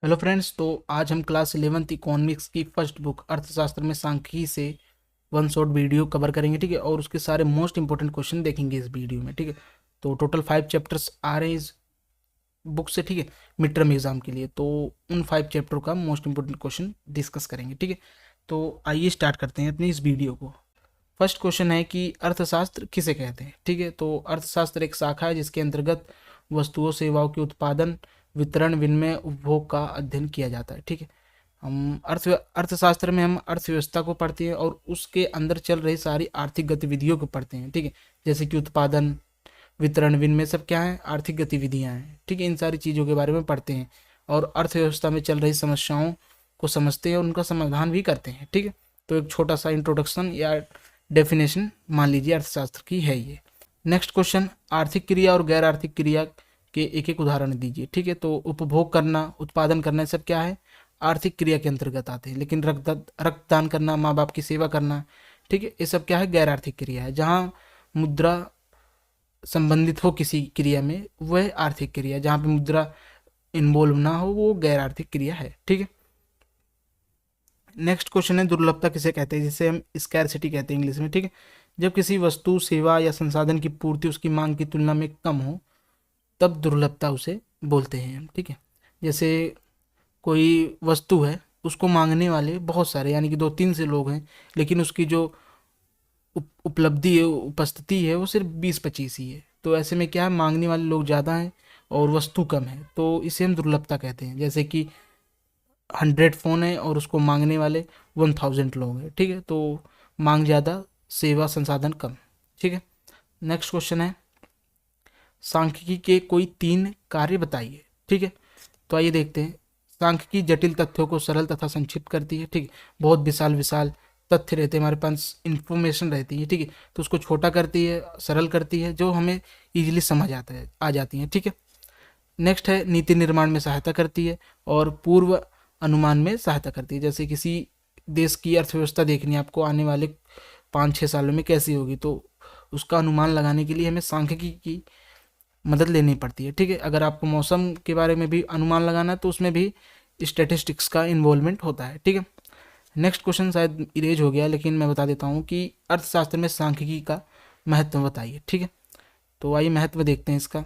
Hello friends, तो आज हम क्लास 11th इकोनॉमिक्स की फर्स्ट बुक अर्थशास्त्र में सांख्यिकी से वन शॉट वीडियो कवर करेंगे। ठीक है, और उसके सारे मोस्ट इंपॉर्टेंट क्वेश्चन देखेंगे इस वीडियो में। ठीक है, तो टोटल 5 चैप्टर्स आ रहे हैं इस बुक से। ठीक है, मिड टर्म एग्जाम के लिए, तो उन 5 चैप्टर का मोस्ट इंपॉर्टेंट क्वेश्चन डिस्कस करेंगे। ठीक है, तो आइए स्टार्ट करते हैं अपनी इस वीडियो को। फर्स्ट क्वेश्चन है कि अर्थशास्त्र किसे कहते हैं। ठीक है, तो अर्थशास्त्र एक शाखा है जिसके अंतर्गत वस्तुओं सेवाओं के उत्पादन, वितरण, विनिमय, उपभोग का अध्ययन किया जाता है। ठीक है, हम अर्थशास्त्र में हम अर्थव्यवस्था को पढ़ते हैं और उसके अंदर चल रही सारी आर्थिक गतिविधियों को पढ़ते हैं। ठीक है, जैसे कि उत्पादन, वितरण, विनिमय सब क्या है, आर्थिक गतिविधियां हैं। ठीक है, इन सारी चीज़ों के बारे में पढ़ते हैं और अर्थव्यवस्था में चल रही समस्याओं को समझते हैं और उनका समाधान भी करते हैं। ठीक है, तो एक छोटा सा इंट्रोडक्शन या डेफिनेशन मान लीजिए अर्थशास्त्र की है ये। नेक्स्ट क्वेश्चन, आर्थिक क्रिया और गैर आर्थिक क्रिया के एक एक उदाहरण दीजिए। ठीक है, तो उपभोग करना, उत्पादन करना, सब क्या है, आर्थिक क्रिया के अंतर्गत आते हैं। लेकिन रक्तदान करना, माँ बाप की सेवा करना, ठीक है, ये सब क्या है, गैर आर्थिक क्रिया है। जहाँ मुद्रा संबंधित हो किसी क्रिया में वह आर्थिक क्रिया, जहाँ पे मुद्रा इन्वॉल्व ना हो वो गैर आर्थिक क्रिया है। ठीक है, नेक्स्ट क्वेश्चन है, दुर्लभता किसे कहते हैं, जिसे हम स्कैरसिटी कहते हैं इंग्लिश में। ठीक है, जब किसी वस्तु, सेवा या संसाधन की पूर्ति उसकी मांग की तुलना में कम हो तब दुर्लभता उसे बोलते हैं हम। ठीक है, जैसे कोई वस्तु है, उसको मांगने वाले बहुत सारे यानी कि 2-3 से लोग हैं, लेकिन उसकी जो उपलब्धि है, उपस्थिति है, वो सिर्फ 20-25 ही है। तो ऐसे में क्या है, मांगने वाले लोग ज़्यादा हैं और वस्तु कम है, तो इसे हम दुर्लभता कहते हैं। जैसे कि 100 फ़ोन है और उसको मांगने वाले 1000 लोग हैं। ठीक है, तो मांग ज़्यादा, सेवा संसाधन कम। ठीक है, नेक्स्ट क्वेश्चन है, सांख्यिकी के कोई 3 कार्य बताइए। ठीक है, तो आइए देखते हैं। सांख्यिकी जटिल तथ्यों को सरल तथा संक्षिप्त करती है। ठीक है, बहुत विशाल विशाल तथ्य रहते हैं, हमारे पास इंफॉर्मेशन रहती है। ठीक है, तो उसको छोटा करती है, सरल करती है, जो हमें इजीली समझ आता है, आ जाती है। ठीक है, नेक्स्ट है, नीति निर्माण में सहायता करती है और पूर्व अनुमान में सहायता करती है। जैसे किसी देश की अर्थव्यवस्था देखनी है आपको, आने वाले 5-6 सालों में कैसी होगी, तो उसका अनुमान लगाने के लिए हमें सांख्यिकी की मदद लेनी पड़ती है। ठीक है, अगर आपको मौसम के बारे में भी अनुमान लगाना है तो उसमें भी स्टैटिस्टिक्स का इन्वॉल्वमेंट होता है। ठीक है, नेक्स्ट क्वेश्चन शायद इरेज हो गया, लेकिन मैं बता देता हूँ कि अर्थशास्त्र में सांख्यिकी का महत्व बताइए। ठीक है, तो आइए महत्व देखते हैं इसका।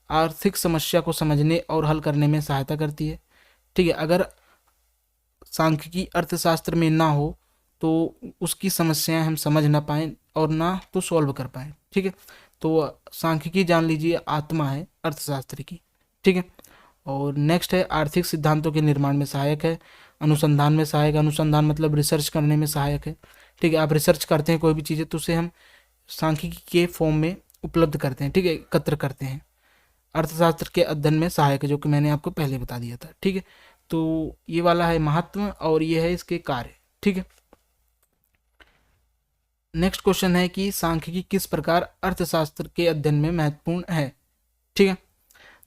आर्थिक समस्या को समझने और हल करने में सहायता करती है। ठीक है, अगर सांख्यिकी अर्थशास्त्र में ना हो तो उसकी समस्याएं हम समझ ना पाएँ और ना तो सॉल्व कर पाएँ। ठीक है, तो सांख्यिकी जान लीजिए आत्मा है अर्थशास्त्र की। ठीक है, और नेक्स्ट है, आर्थिक सिद्धांतों के निर्माण में सहायक है, अनुसंधान में सहायक है। अनुसंधान मतलब रिसर्च करने में सहायक है। ठीक है, आप रिसर्च करते हैं कोई भी चीज़ें तो उसे हम सांख्यिकी के फॉर्म में उपलब्ध करते हैं। ठीक है, एकत्र करते हैं। अर्थशास्त्र के अध्ययन में सहायक है, जो कि मैंने आपको पहले बता दिया था। ठीक है, तो ये वाला है महत्व और ये है इसके कार्य। ठीक है, नेक्स्ट क्वेश्चन है कि सांख्यिकी किस प्रकार अर्थशास्त्र के अध्ययन में महत्वपूर्ण है। ठीक है,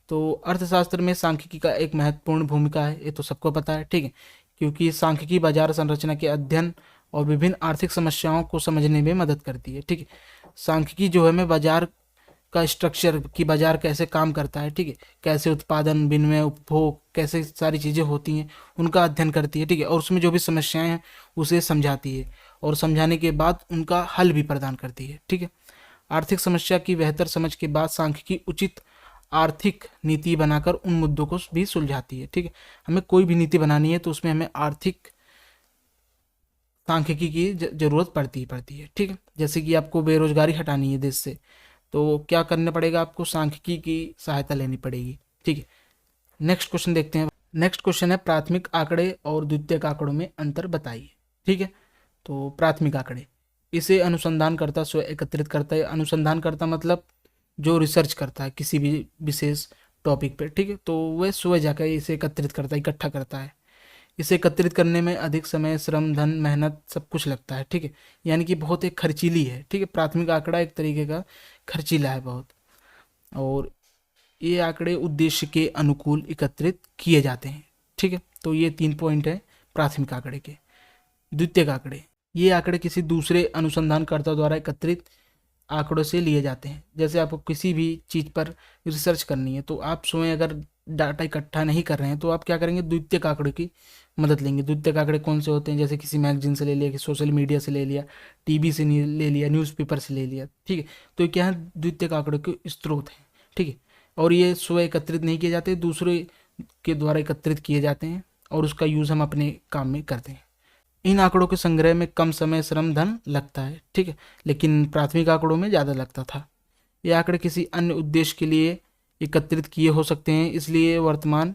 तो अर्थशास्त्र में सांख्यिकी का एक महत्वपूर्ण भूमिका है, ये तो सबको पता है। ठीक है, क्योंकि सांख्यिकी बाजार संरचना के अध्ययन और विभिन्न आर्थिक समस्याओं को समझने में मदद करती है। ठीक है, सांख्यिकी जो है हमें बाजार का स्ट्रक्चर, कि बाजार कैसे काम करता है, ठीक है, कैसे उत्पादन, विनिमय, उपभोग, कैसे सारी चीज़ें होती हैं, उनका अध्ययन करती है। ठीक है, और उसमें जो भी समस्याएं हैं उसे समझाती है और समझाने के बाद उनका हल भी प्रदान करती है। ठीक है, आर्थिक समस्या की बेहतर समझ के बाद सांख्यिकी उचित आर्थिक नीति बनाकर उन मुद्दों को भी सुलझाती है। ठीक है, हमें कोई भी नीति बनानी है तो उसमें हमें आर्थिक सांख्यिकी की जरूरत पड़ती है। ठीक है, जैसे कि आपको बेरोजगारी हटानी है देश से, तो क्या करना पड़ेगा, आपको सांख्यिकी की सहायता लेनी पड़ेगी। ठीक है, नेक्स्ट क्वेश्चन देखते हैं। नेक्स्ट क्वेश्चन है, प्राथमिक आंकड़े और द्वितीयक आंकड़ों में अंतर बताइए। ठीक है, तो प्राथमिक आंकड़े, इसे अनुसंधानकर्ता स्वयं एकत्रित करता है। अनुसंधानकर्ता मतलब जो रिसर्च करता है किसी भी विशेष टॉपिक पे। ठीक है, तो वह स्वयं जाकर इसे एकत्रित करता है, इकट्ठा करता है। इसे एकत्रित करने में अधिक समय, श्रम, धन, मेहनत सब कुछ लगता है। ठीक है, यानी कि बहुत एक खर्चीली है। ठीक है, प्राथमिक आंकड़ा एक तरीके का खर्चीला है बहुत, और ये आंकड़े उद्देश्य के अनुकूल एकत्रित किए जाते हैं। ठीक है, तो ये 3 पॉइंट है प्राथमिक आंकड़े के। द्वितीयक आंकड़े, ये आंकड़े किसी दूसरे अनुसंधानकर्ता द्वारा एकत्रित आंकड़ों से लिए जाते हैं। जैसे आपको किसी भी चीज़ पर रिसर्च करनी है तो आप स्वयं अगर डाटा इकट्ठा नहीं कर रहे हैं तो आप क्या करेंगे, द्वितीयक आंकड़े की मदद लेंगे। द्वितीयक आंकड़े कौन से होते हैं, जैसे किसी मैगजीन से ले लिया, किसी सोशल मीडिया से ले लिया, टीवी से ले लिया, न्यूज़पेपर से ले लिया, ठीक है। तो ये क्या है, द्वितीयक आंकड़े के स्रोत हैं, ठीक है। और ये स्व एकत्रित नहीं किए जाते, दूसरे के द्वारा एकत्रित किए जाते हैं और उसका यूज़ हम अपने काम में करते हैं। इन आंकड़ों के संग्रह में कम समय, श्रम, धन लगता है, ठीक है, लेकिन प्राथमिक आंकड़ों में ज़्यादा लगता था। ये आंकड़े किसी अन्य उद्देश्य के लिए एकत्रित किए हो सकते हैं, इसलिए वर्तमान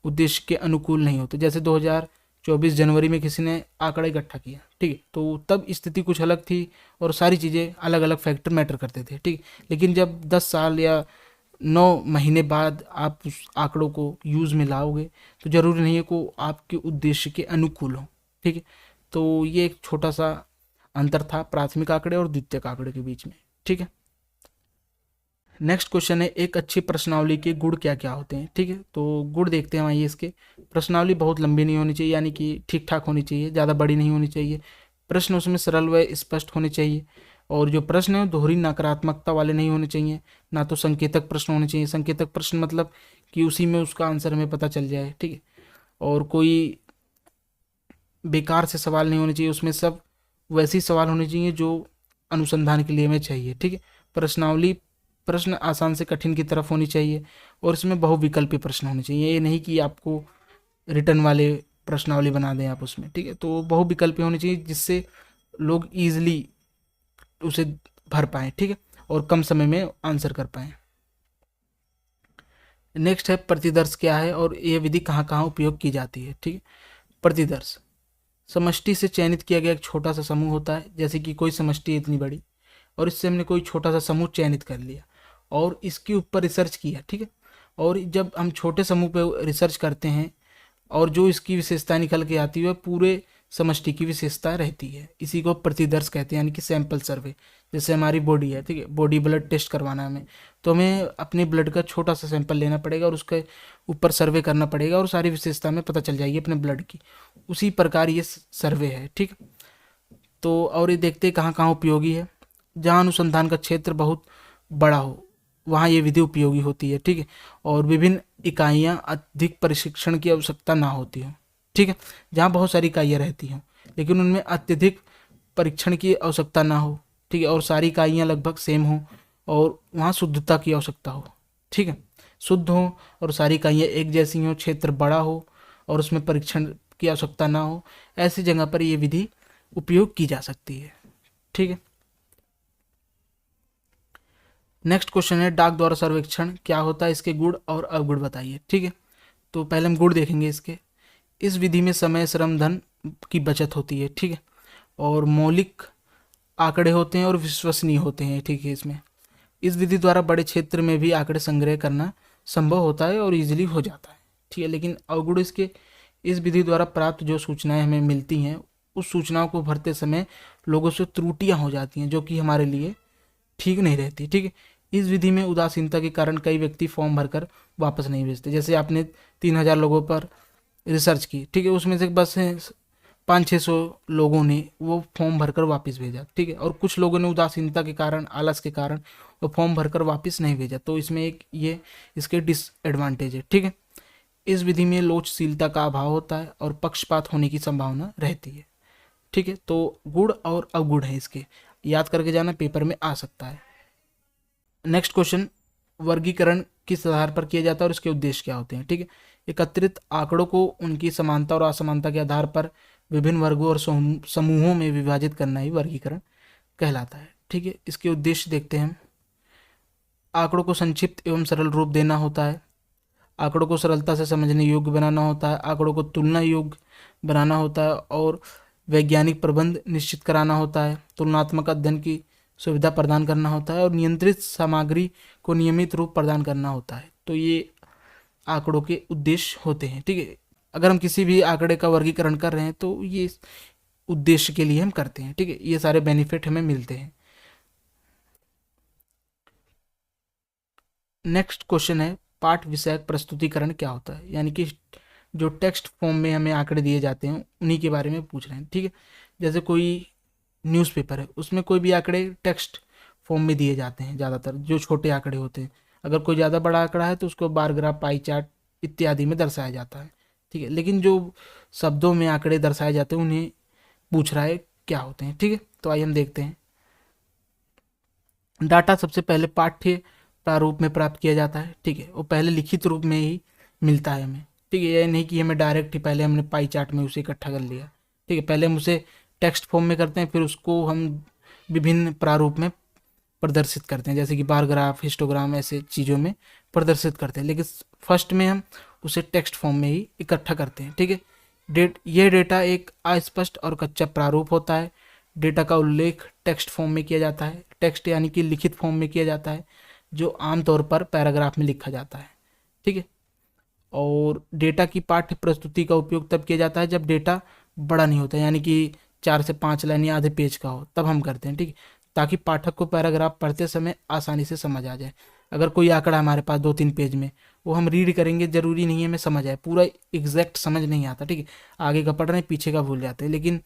उद्देश्य के अनुकूल नहीं होते। जैसे 2024 जनवरी में किसी ने आंकड़ा इकट्ठा किया, ठीक है, तो तब स्थिति कुछ अलग थी और सारी चीज़ें अलग अलग फैक्टर मैटर करते थे, ठीक है। लेकिन जब 10 साल या 9 महीने बाद आप उस आंकड़ों को यूज़ में लाओगे तो ज़रूरी नहीं है कि आपके उद्देश्य के अनुकूल हो, ठीक है। तो ये एक छोटा सा अंतर था प्राथमिक आंकड़े और द्वितीयक आंकड़े के बीच में, ठीक है। नेक्स्ट क्वेश्चन है, एक अच्छी प्रश्नावली के गुण क्या क्या होते हैं, ठीक है। तो गुण देखते हैं आइए इसके। प्रश्नावली बहुत लंबी नहीं होनी चाहिए, यानी कि ठीक ठाक होनी चाहिए, ज़्यादा बड़ी नहीं होनी चाहिए। प्रश्न उसमें सरल व स्पष्ट होने चाहिए और जो प्रश्न है दोहरी नकारात्मकता वाले नहीं होने चाहिए। ना तो संकेतक प्रश्न होने चाहिए। संकेतक प्रश्न मतलब कि उसी में उसका आंसर हमें पता चल जाए, ठीक है। और कोई बेकार से सवाल नहीं होने चाहिए, उसमें सब वैसे सवाल होने चाहिए जो अनुसंधान के लिए हमें चाहिए, ठीक है। प्रश्नावली प्रश्न आसान से कठिन की तरफ होनी चाहिए और इसमें बहुविकल्पी प्रश्न होने चाहिए। ये नहीं कि आपको रिटर्न वाले प्रश्नावली बना दें आप उसमें, ठीक है। तो बहुविकल्पी होनी चाहिए जिससे लोग ईजिली उसे भर पाएँ, ठीक है, और कम समय में आंसर कर पाएँ। नेक्स्ट है प्रतिदर्श क्या है और ये विधि कहाँ कहाँ उपयोग की जाती है, ठीक है। प्रतिदर्श समष्टि से चयनित किया गया एक छोटा सा समूह होता है, जैसे कि कोई समष्टि इतनी बड़ी और इससे हमने कोई छोटा सा समूह चयनित कर लिया और इसके ऊपर रिसर्च किया, ठीक है। और जब हम छोटे समूह पे रिसर्च करते हैं और जो इसकी विशेषता निकल के आती है पूरे समष्टि की विशेषता रहती है, इसी को प्रतिदर्श कहते हैं, यानी कि सैंपल सर्वे। जैसे हमारी बॉडी है, ठीक है, बॉडी ब्लड टेस्ट करवाना है हमें, तो हमें अपने ब्लड का छोटा सा सैंपल लेना पड़ेगा और उसके ऊपर सर्वे करना पड़ेगा और सारी विशेषता हमें पता चल जाएगी अपने ब्लड की। उसी प्रकार ये सर्वे है, ठीक। तो और ये देखते हैं कहाँ कहाँ उपयोगी है। जहाँ अनुसंधान का क्षेत्र बहुत बड़ा हो वहाँ ये विधि उपयोगी होती है, ठीक है। और विभिन्न इकाइयाँ अधिक प्रशिक्षण की आवश्यकता ना होती हो, ठीक है। जहाँ बहुत सारी इकाइयाँ रहती हों लेकिन उनमें अत्यधिक परीक्षण की आवश्यकता ना हो, ठीक है, और सारी इकाइयाँ लगभग सेम हों और वहाँ शुद्धता की आवश्यकता हो, ठीक है, शुद्ध हो और सारी इकाइयाँ एक जैसी हों, क्षेत्र बड़ा हो और उसमें परीक्षण की आवश्यकता ना हो, ऐसी जगह पर ये विधि उपयोग की जा सकती है, ठीक है। नेक्स्ट क्वेश्चन है, डाक द्वारा सर्वेक्षण क्या होता है, इसके गुण और अवगुण बताइए, ठीक है। तो पहले हम गुण देखेंगे इसके। इस विधि में समय, श्रम, धन की बचत होती है, ठीक है, और मौलिक आंकड़े होते हैं और विश्वसनीय होते हैं, ठीक है। इसमें इस विधि द्वारा बड़े क्षेत्र में भी आंकड़े संग्रह करना संभव होता है और इजीली हो जाता है, ठीक है। लेकिन अवगुण इसके, इस विधि द्वारा प्राप्त जो सूचनाएं हमें मिलती हैं उस सूचनाओं को भरते समय लोगों से त्रुटियां हो जाती हैं जो कि हमारे लिए ठीक नहीं रहती, ठीक है। इस विधि में उदासीनता के कारण कई व्यक्ति फॉर्म भरकर वापस नहीं भेजते। जैसे आपने 3000 लोगों पर रिसर्च की, ठीक है, उसमें से बस 500-600 लोगों ने वो फॉर्म भरकर वापस भेजा, ठीक है, और कुछ लोगों ने उदासीनता के कारण, आलस के कारण वो फॉर्म भरकर वापस नहीं भेजा। तो इसमें एक ये इसके डिसएडवांटेज है, ठीक है। इस विधि में लोचशीलता का अभाव होता है और पक्षपात होने की संभावना रहती है, ठीक है। तो गुण और अवगुण है इसके, याद करके जाना, पेपर में आ सकता है। नेक्स्ट क्वेश्चन, वर्गीकरण किस आधार पर किया जाता है और इसके उद्देश्य क्या होते हैं, ठीक है। एकत्रित आंकड़ों को उनकी समानता और असमानता के आधार पर विभिन्न वर्गों और समूहों में विभाजित करना ही वर्गीकरण कहलाता है, ठीक है। इसके उद्देश्य देखते हैं हम। आंकड़ों को संक्षिप्त एवं सरल रूप देना होता है, आंकड़ों को सरलता से समझने योग्य बनाना होता है, आंकड़ों को तुलना योग्य बनाना होता है और वैज्ञानिक प्रबंध निश्चित कराना होता है, तुलनात्मक अध्ययन की सुविधा प्रदान करना होता है और नियंत्रित सामग्री को नियमित रूप प्रदान करना होता है। तो ये आंकड़ों के उद्देश्य होते हैं, ठीक है। अगर हम किसी भी आंकड़े का वर्गीकरण कर रहे हैं तो ये उद्देश्य के लिए हम करते हैं, ठीक है। ये सारे बेनिफिट हमें मिलते हैं। नेक्स्ट क्वेश्चन है, पाठ विषयक प्रस्तुतिकरण क्या होता है, यानी कि जो टेक्स्ट फॉर्म में हमें आंकड़े दिए जाते हैं उन्हीं के बारे में पूछ रहे हैं, ठीक है। जैसे कोई न्यूज़पेपर है उसमें कोई भी आंकड़े टेक्स्ट फॉर्म में दिए जाते हैं, ज़्यादातर जो छोटे आंकड़े होते हैं। अगर कोई ज़्यादा बड़ा आंकड़ा है तो उसको बार ग्राफ, पाई चार्ट इत्यादि में दर्शाया जाता है, ठीक है। लेकिन जो शब्दों में आंकड़े दर्शाए जाते हैं उन्हें पूछ रहा है क्या होते हैं, ठीक है। तो आइए हम देखते हैं। डाटा सबसे पहले पाठ्य प्रारूप में प्राप्त किया जाता है, ठीक है। वो पहले लिखित रूप में ही मिलता है हमें, ठीक है। यह नहीं कि हमें डायरेक्ट ही पहले हमने पाई चार्ट में उसे इकट्ठा कर लिया, ठीक है। पहले हम उसे टेक्स्ट फॉर्म में करते हैं, फिर उसको हम विभिन्न प्रारूप में प्रदर्शित करते हैं, जैसे कि बार ग्राफ, हिस्टोग्राम, ऐसे चीज़ों में प्रदर्शित करते हैं। लेकिन फर्स्ट में हम उसे टेक्स्ट फॉर्म में ही इकट्ठा करते हैं, ठीक है। यह डेटा एक अस्पष्ट और कच्चा प्रारूप होता है। डेटा का उल्लेख टेक्स्ट फॉर्म में किया जाता है, टेक्स्ट यानी कि लिखित फॉर्म में किया जाता है, जो आमतौर पर पैराग्राफ में लिखा जाता है, ठीक है। और डेटा की पाठ्य प्रस्तुति का उपयोग तब किया जाता है जब डेटा बड़ा नहीं होता, यानी कि 4 से 5 लाइन या आधे पेज का हो, तब हम करते हैं, ठीक है, ताकि पाठक को पैराग्राफ पढ़ते समय आसानी से समझ आ जाए। अगर कोई आंकड़ा हमारे पास 2-3 पेज में, वो हम रीड करेंगे, जरूरी नहीं है हमें समझ आए, पूरा एग्जैक्ट समझ नहीं आता, ठीक है। आगे का पढ़ रहे हैं, पीछे का भूल जाते हैं। लेकिन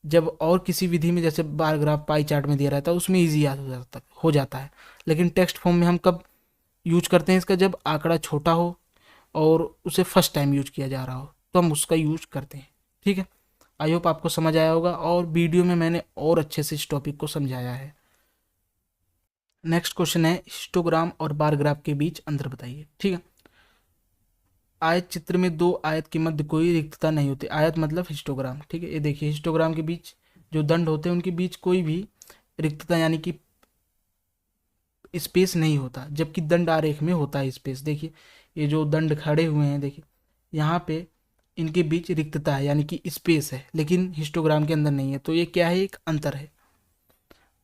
जब और किसी विधि में, जैसे बार ग्राफ, पाई चार्ट में दिया रहता है, उसमें ईजी याद हो जाता है। लेकिन टेक्स्ट फॉर्म में हम कब यूज करते हैं इसका? जब आंकड़ा छोटा हो और उसे फर्स्ट टाइम यूज किया जा रहा हो, तो हम उसका यूज करते हैं, ठीक है। आई होप आपको समझ आया होगा, और वीडियो में मैंने और अच्छे से इस टॉपिक को समझाया है। नेक्स्ट क्वेश्चन है, हिस्टोग्राम और बार ग्राफ के बीच अंतर बताइए, ठीक है। आयत चित्र में दो आयत के मध्य कोई रिक्तता नहीं होती। आयत मतलब हिस्टोग्राम, ठीक है। ये देखिए, हिस्टोग्राम के बीच जो दंड होते हैं उनके बीच कोई भी रिक्तता यानी कि स्पेस नहीं होता, जबकि दंड आरेख में होता है स्पेस। देखिए, ये जो दंड खड़े हुए हैं, देखिए यहाँ पे इनके बीच रिक्तता है यानी कि स्पेस है, लेकिन हिस्टोग्राम के अंदर नहीं है। तो ये क्या है? एक अंतर है।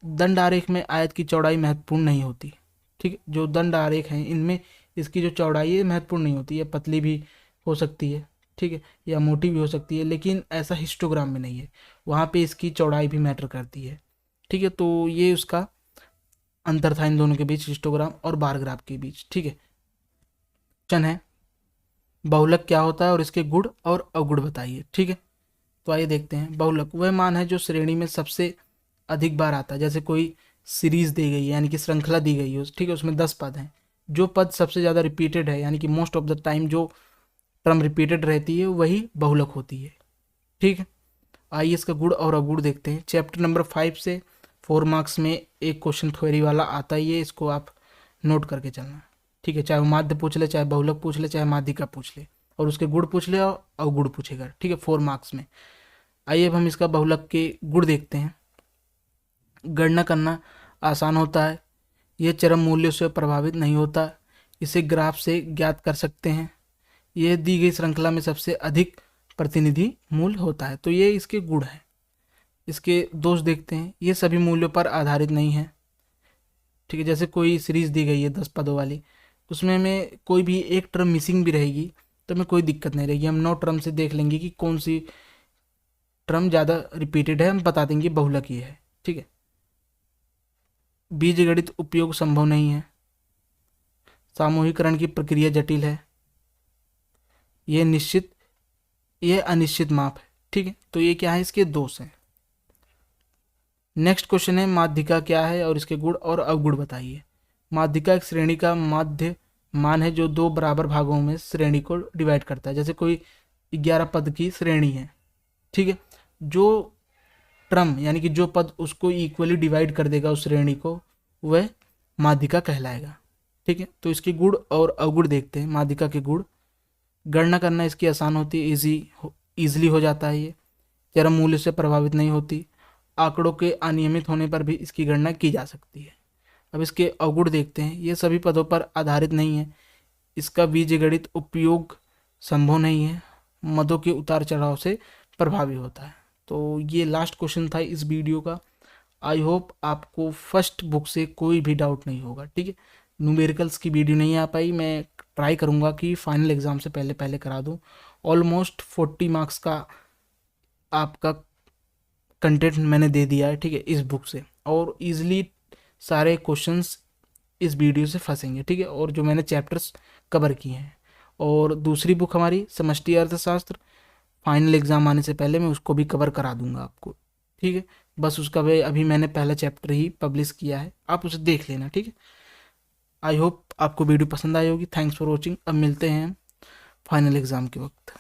दंड आरेख में आयत की चौड़ाई महत्वपूर्ण नहीं होती, ठीक है। जो दंड आरेख हैं इनमें इसकी जो चौड़ाई है महत्वपूर्ण नहीं होती है, पतली भी हो सकती है, ठीक है, या मोटी भी हो सकती है। लेकिन ऐसा हिस्टोग्राम में नहीं है, वहाँ पे इसकी चौड़ाई भी मैटर करती है, ठीक है। तो ये उसका अंतर था इन दोनों के बीच, हिस्टोग्राम और बार ग्राफ के बीच, ठीक है। क्वेश्चन है, बहुलक क्या होता है और इसके गुण और अवगुण बताइए, ठीक है। तो आइए देखते हैं। बहुलक वह मान है जो श्रेणी में सबसे अधिक बार आता है। जैसे कोई सीरीज दी गई है, यानी कि श्रृंखला दी गई है, ठीक है, उसमें 10 पद हैं, जो पद सबसे ज़्यादा रिपीटेड है, यानी कि मोस्ट ऑफ द टाइम जो टर्म रिपीटेड रहती है, वही बहुलक होती है, ठीक है। आइए इसका गुण और अवगुण देखते हैं। चैप्टर नंबर 5 से 4 मार्क्स में एक क्वेश्चन थ्योरी वाला आता ही है, इसको आप नोट करके चलना, ठीक है। चाहे वो माध्य पूछ ले, चाहे बहुलक पूछ ले, चाहे माध्यिका पूछ ले, और उसके गुण पूछ ले और अवगुण पूछेगा, ठीक है, 4 मार्क्स में। आइए अब हम इसका बहुलक के गुण देखते हैं। गणना करना आसान होता है, यह चरम मूल्यों से प्रभावित नहीं होता, इसे ग्राफ से ज्ञात कर सकते हैं, यह दी गई श्रृंखला में सबसे अधिक प्रतिनिधि मूल्य होता है। तो ये इसके गुण हैं। इसके दोष देखते हैं, ये सभी मूल्यों पर आधारित नहीं है, ठीक है। जैसे कोई सीरीज दी गई है 10 पदों वाली, उसमें हमें कोई भी एक टर्म मिसिंग भी रहेगी तो हमें कोई दिक्कत नहीं रहेगी। हम 9 टर्म से देख लेंगे कि कौन सी टर्म ज़्यादा रिपीटेड है, हम बता देंगे बहुलक ही है, ठीक है। बीजगणित उपयोग संभव नहीं है, सामूहिकरण की प्रक्रिया जटिल है, यह अनिश्चित माप है, ठीक है। तो ये क्या है? इसके दोष हैं। नेक्स्ट क्वेश्चन है, माध्यिका क्या है और इसके गुण और अवगुण बताइए। माध्यिका एक श्रेणी का माध्य मान है जो 2 बराबर भागों में श्रेणी को डिवाइड करता है। जैसे कोई 11 पद की श्रेणी है, ठीक है, जो टर्म यानी कि जो पद उसको इक्वली डिवाइड कर देगा उस श्रेणी को, वह माध्यिका कहलाएगा, ठीक है। तो इसके गुण और अवगुण देखते हैं। माध्यिका के गुण, गणना करना इसकी आसान होती है, ईजिली हो जाता है, ये चरम मूल्य से प्रभावित नहीं होती, आंकड़ों के अनियमित होने पर भी इसकी गणना की जा सकती है। अब इसके अवगुण देखते हैं। ये सभी पदों पर आधारित नहीं है, इसका बीजगणित उपयोग संभव नहीं है, मदों के उतार चढ़ाव से प्रभावी होता है। तो ये लास्ट क्वेश्चन था इस वीडियो का। आई होप आपको फर्स्ट बुक से कोई भी डाउट नहीं होगा, ठीक है। न्यूमेरिकल्स की वीडियो नहीं आ पाई, मैं ट्राई करूँगा कि फाइनल एग्ज़ाम से पहले पहले करा दूँ। ऑलमोस्ट 40 मार्क्स का आपका कंटेंट मैंने दे दिया है, ठीक है, इस बुक से, और ईजिली सारे क्वेश्चंस इस वीडियो से फंसेंगे, ठीक है, और जो मैंने चैप्टर्स कवर किए हैं। और दूसरी बुक हमारी समष्टि अर्थशास्त्र, फाइनल एग्ज़ाम आने से पहले मैं उसको भी कवर करा दूंगा आपको, ठीक है। बस उसका वे अभी मैंने पहला चैप्टर ही पब्लिश किया है, आप उसे देख लेना, ठीक है। आई होप आपको वीडियो पसंद आई होगी। Thanks for watching. अब मिलते हैं फाइनल एग्ज़ाम के वक्त।